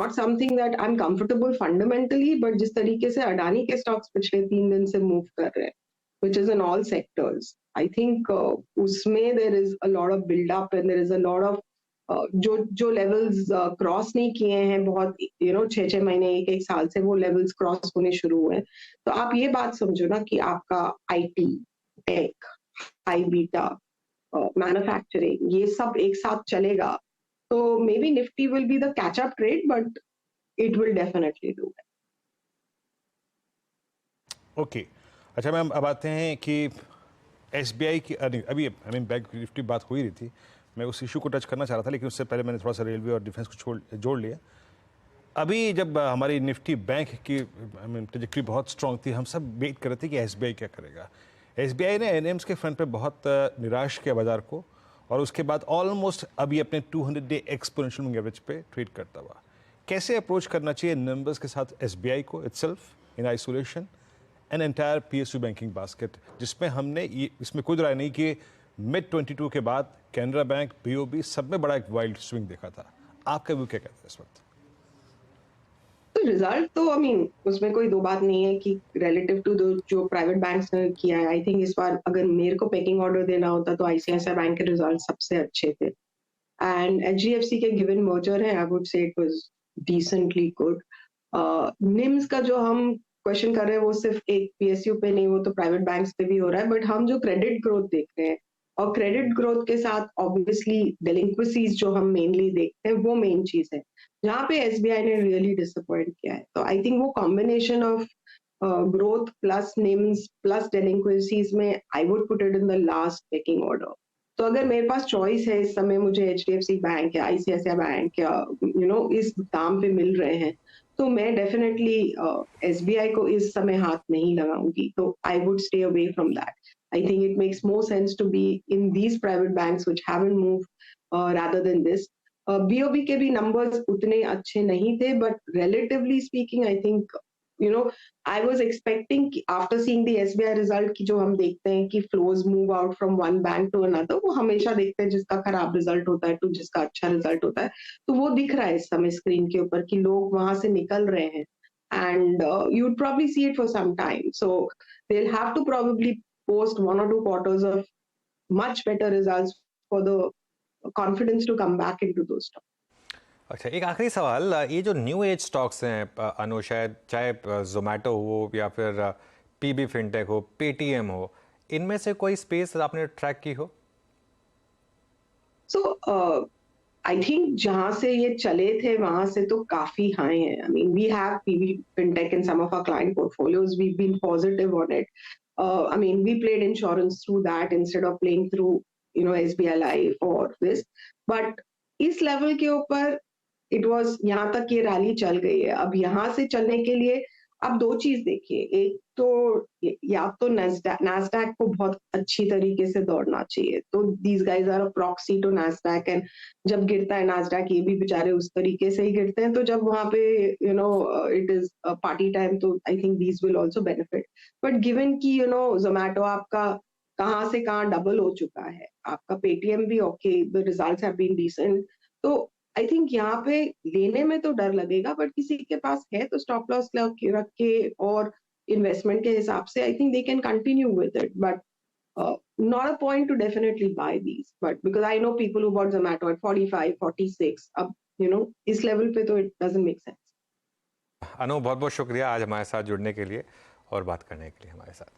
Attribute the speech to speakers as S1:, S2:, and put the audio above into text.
S1: Not something that I am comfortable fundamentally, but जिस तरीके से अडानी के स्टॉक्स पिछले 3 दिन से मूव कर रहे हैं, which is in all sectors. I think उसमें there is a lot of build up and there is a lot of जो लेवल्स क्रॉस नहीं किए हैं बहुत 6-6 महीने 1-1 साल से वो लेवल्स क्रॉस होने शुरू हुए हैं। तो आप ये बात समझो ना कि आपका IT, tech, high beta, manufacturing ये सब एक साथ चलेगा तो maybe Nifty will be the catch up trade but it will definitely do it.
S2: Okay, अच्छा मैम, अब आते हैं कि एसबीआई की अर्निंग, अभी बैंक निफ्टी बात हो ही रही थी, मैं उस इशू को टच करना चाह रहा था, लेकिन उससे पहले मैंने थोड़ा सा रेलवे और डिफेंस को जोड़ लिया। अभी जब हमारी निफ्टी बैंक की ट्रेजेक्टरी बहुत स्ट्रांग थी, हम सब वेट कर रहे थे कि एसबीआई क्या करेगा। एसबीआई ने एनएम्स के फ्रंट पे बहुत निराश किया बाजार को, और उसके बाद ऑलमोस्ट अभी अपने 200 डे एक्सपोनेंशियल मूविंग एवरेज पे ट्रेड करता हुआ। कैसे अप्रोच करना चाहिए नंबर्स के साथ एसबीआई को itself in isolation an entire PSU banking basket, जिसमें हमने इसमें कोई राय नहीं कि मिड 22 के बाद कैनरा बैंक, बीओबी सब में बड़ा एक वाइल्ड स्विंग देखा था। आपका व्यू क्या कहता है इस वक्त?
S1: तो रिजल्ट तो उसमें कोई दो बात नहीं है कि रिलेटिव टू जो प्राइवेट बैंक्स ने किया है, आई थिंक इस बार अगर मेरे को पेकिंग ऑर्डर देना होता तो आईसीआईसीआई बैंक के रिजल्ट सबसे अच्छे थे एंड एचडीएफसी के गिवन मर्जर है, I would say it was decently good. NIMS का जो हम क्वेश्चन कर रहे हैं वो सिर्फ एक पीएसयू पे नहीं, वो तो प्राइवेट बैंक्स पे भी हो रहा है, बट हम जो क्रेडिट ग्रोथ देख रहे हैं और क्रेडिट ग्रोथ के साथ ऑब्वियसली डेलिंक्वेंसीज जो हम मेनली देखते हैं वो मेन चीज है जहाँ पे एसबीआई ने रियली डिसअपॉइंट किया है। तो आई थिंक वो combination of growth plus NIMs plus delinquencies में I would put it in the last pecking order. तो अगर मेरे पास चॉइस है इस समय, मुझे एचडीएफसी बैंक या आईसीआईसीआई बैंक या इस दाम पे मिल रहे हैं, तो मैं डेफिनेटली एसबीआई को इस समय हाथ नहीं लगाऊंगी। तो I would stay away from that. I think it makes more sense to be in these private banks which haven't moved rather than this. BOB के भी नंबर्स उतने अच्छे नहीं थे, but relatively speaking I think I was expecting after seeing the SBI result कि जो हम देखते हैं कि flows move out from one bank to another, वो हमेशा देखते हैं जिसका खराब रिजल्ट होता है तो जिसका अच्छा रिजल्ट होता है, तो वो दिख रहा है इस समय स्क्रीन के ऊपर कि लोग वहां से निकल रहे हैं and you would probably see it for some time. So they'll have to probably post 1 or 2 quarters of much better results for the confidence to come back into those stocks.
S3: अच्छा, एक आखिरी सवाल, ये जो न्यू एज स्टॉक्स हैं अनु, शायद चाहे जोमेटो हो या फिर पीबी फिनटेक हो, पेटीएम हो, इनमें से कोई स्पेस आपने ट्रैक की हो?
S1: सो आई थिंक जहां से ये चले थे वहां से तो काफी हाई है। I mean we have PB fintech in some of our client portfolios, we been positive on it. I mean we played insurance through that instead of playing through SBI life और this, but इस level के ऊपर it was, यहाँ तक ये rally चल गई है। अब यहाँ से चलने के लिए आप दो चीज देखिए, एक तो या तो नैस्डैक को बहुत अच्छी तरीके से दौड़ना चाहिए, तो these guys are a proxy to Nasdaq and जब गिरता है नैस्डैक ये भी बेचारे उस तरीके से ही गिरते हैं, तो जब वहां पे इट इज पार्टी टाइम तो I think these will also benefit. But given कि जोमेटो आपका कहाँ से कहाँ डबल हो चुका है, आपका पेटीएम भी okay, the results have been decent, तो आई थिंक यहाँ पे लेने में तो डर लगेगा, बट किसी के पास है तो स्टॉप लॉस रख के और इन्वेस्टमेंट के हिसाब से I think they can continue with it, but not a point to definitely buy these, but because I know people who bought Zomato at 45 46, अब इस लेवल पे तो it doesn't make sense.
S3: Anu, बहुत बहुत शुक्रिया आज हमारे साथ जुड़ने के लिए और बात करने के लिए हमारे साथ।